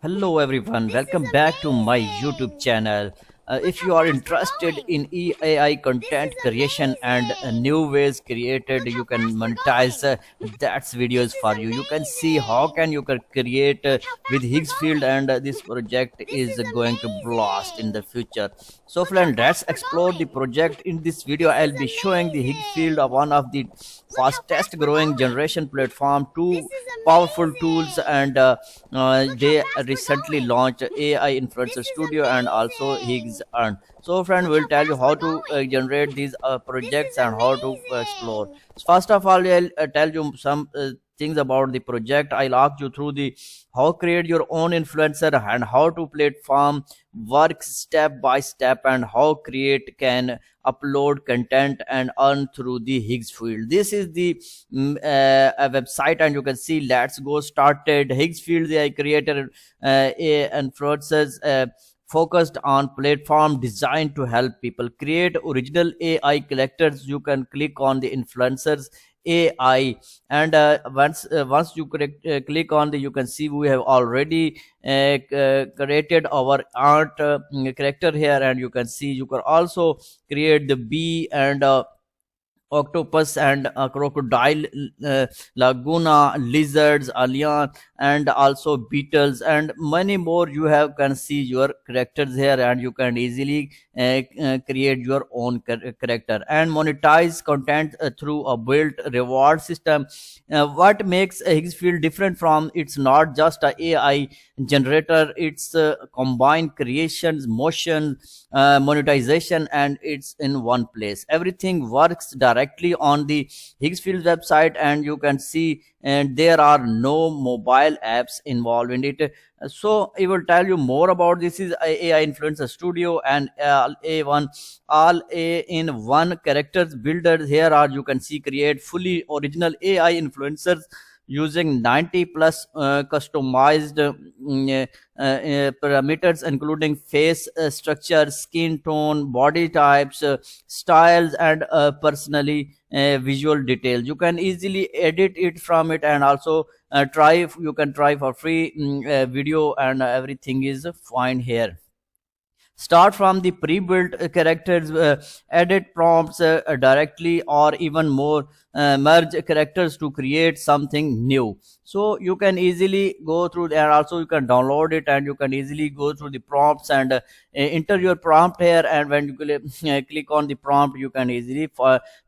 Hello everyone, welcome back to my YouTube channel. If you are interested in AI content creation and new ways created, you can monetize. That's videos for you. You can see how can you can create with Higgs field, and this project is going to blast in the future. So friend, let's explore the project. In this video, I'll be showing the Higgs field of one of the fastest growing generation platform, two powerful tools, and they recently launched AI Influencer Studio and also Higgs Earn. So, friend, will tell you how to generate these projects and how to explore. First of all, I'll tell you some things about the project. I'll walk you through the how create your own influencer and how to platform work step by step, and how create can upload content and earn through the Higgs field. This is the a website, and you can see let's go started. Higgs field they created a influencers focused on platform designed to help people create original AI characters. You can click on the influencers AI, and once you click on the, you can see we have already created our art character here, and you can see you can also create the bee and octopus and crocodile, laguna, lizards, alien, and also beetles, and many more. You have can see your characters here, and you can easily create your own character and monetize content through a built reward system. What makes Higgs field different from, it's not just a AI generator, it's combined creations, motion, monetization, and it's in one place. Everything works directly on the Higgs field website, and you can see, and there are no mobile apps involved in it. So I will tell you more about this is AI Influencer Studio and A1 all A in one characters builders. Here are you can see create fully original AI influencers using 90 plus customized parameters, including face structure, skin tone, body types, styles, and personally visual details. You can easily edit it from it, and also try, you can try for free video, and everything is fine here. Start from the pre-built characters, edit prompts directly, or even more, merge characters to create something new. So you can easily go through there. Also you can download it, and you can easily go through the prompts and enter your prompt here, and when you click on the prompt, you can easily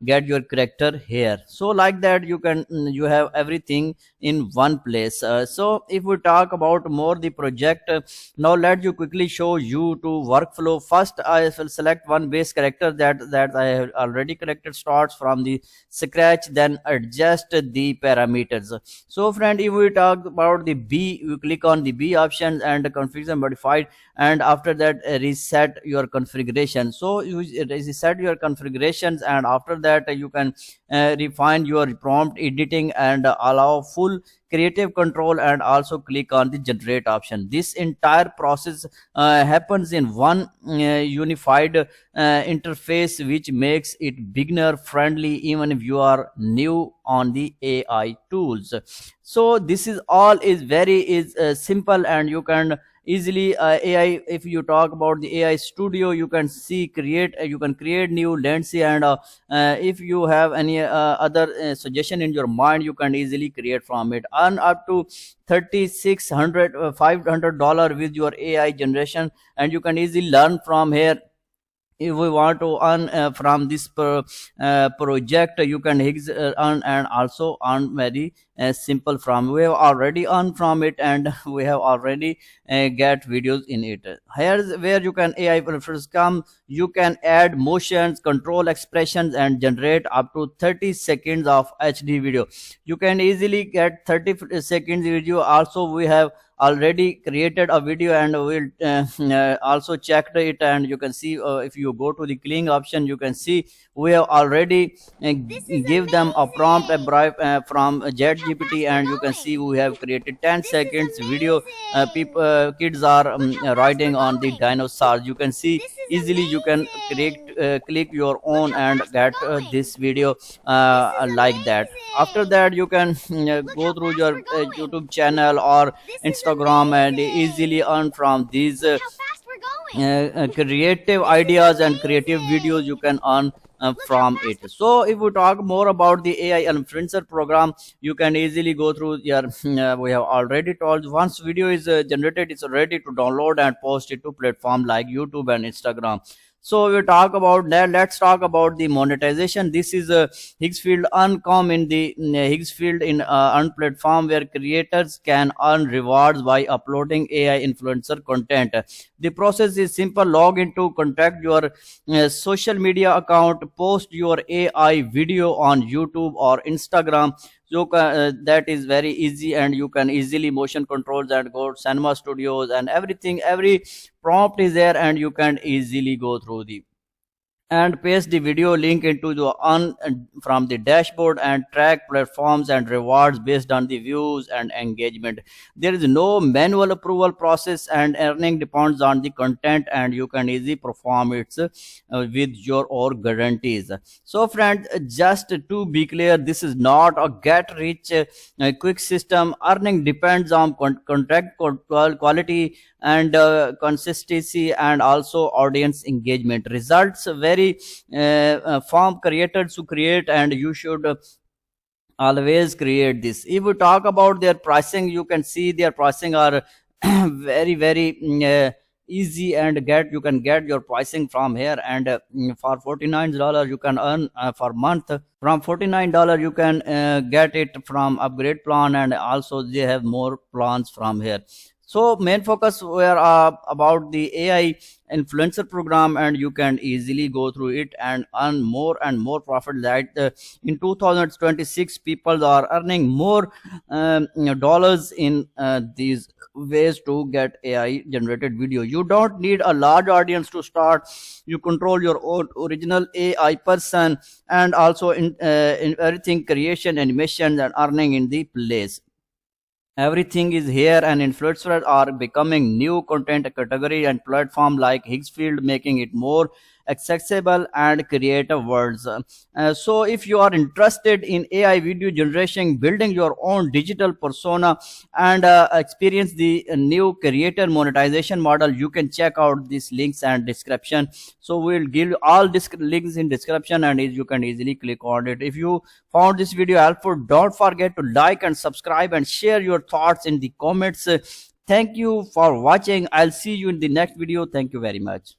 get your character here. So like that you can you have everything in one place. So if we talk about more the project, now let you quickly show you to workflow. First I will select one base character that I have already collected, starts from the scratch, then adjust the parameters. So friend, if we talk about the B, you click on the B option and configuration modified, and after that reset your configuration. So you reset your configurations, and after that you can refine your prompt editing and allow full creative control, and also click on the generate option. This entire process happens in one unified interface, which makes it beginner friendly even if you are new on the AI tools. So this is all is very is simple, and you can easily AI. If you talk about the AI studio, you can see create you can create new landscape, and if you have any other suggestion in your mind, you can easily create from it. Earn up to 3600 $500 with your AI generation, and you can easily learn from here. If we want to earn from this project, you can Higgs earn, and also earn very simple from, we have already earned from it, and we have already get videos in it. Here's where you can AI preference come. You can add motions, control expressions, and generate up to 30 seconds of HD video. You can easily get 30 seconds video. Also we have already created a video, and we'll also checked it, and you can see if you go to the cleaning option, you can see we have already give them a prompt a bribe from JetGPT, and you can see we have created 10 seconds video. People kids are riding on the dinosaurs. You can see easily you can create click your own and get this video like that. After that you can go through your YouTube channel or Instagram program and easily earn from these creative ideas and creative videos. You can earn from it. So if we talk more about the AI influencer program, you can easily go through your we have already told, once video is generated, it's ready to download and post it to platform like YouTube and Instagram. So we talk about that. Let's talk about the monetization. This is a Higgs field uncom in the Higgs field in earn platform where creators can earn rewards by uploading AI influencer content. The process is simple. Log into, contact your social media account, post your AI video on YouTube or Instagram. That is very easy, and you can easily motion controls and go cinema studios and everything. Every prompt is there, and you can easily go through the and paste the video link into the on from the dashboard and track platforms and rewards based on the views and engagement. There is no manual approval process, and earning depends on the content, and you can easily perform it with your own guarantees. So friends, just to be clear, this is not a get rich quick system. Earning depends on content quality and consistency, and also audience engagement. Results vary from creator to create, and you should always create this. If we talk about their pricing, you can see their pricing are very easy, and you can get your pricing from here. And for $49 you can earn for month. From $49 you can get it from upgrade plan, and also they have more plans from here. So main focus were about the AI influencer program, and you can easily go through it and earn more and more profit. That in 2026 people are earning more dollars in these ways to get AI generated video. You don't need a large audience to start. You control your own original AI person, and also in everything, creation, animation, and earning in the place. Everything is here, and influencers are becoming new content category and platform like Higgsfield, making it more accessible and creative worlds. So if you are interested in AI video generation, building your own digital persona, and experience the new creator monetization model, you can check out these links and description. So we'll give all links in description, and you can easily click on it. If you found this video helpful, don't forget to like and subscribe and share your thoughts in the comments. Thank you for watching. I'll see you in the next video. Thank you very much.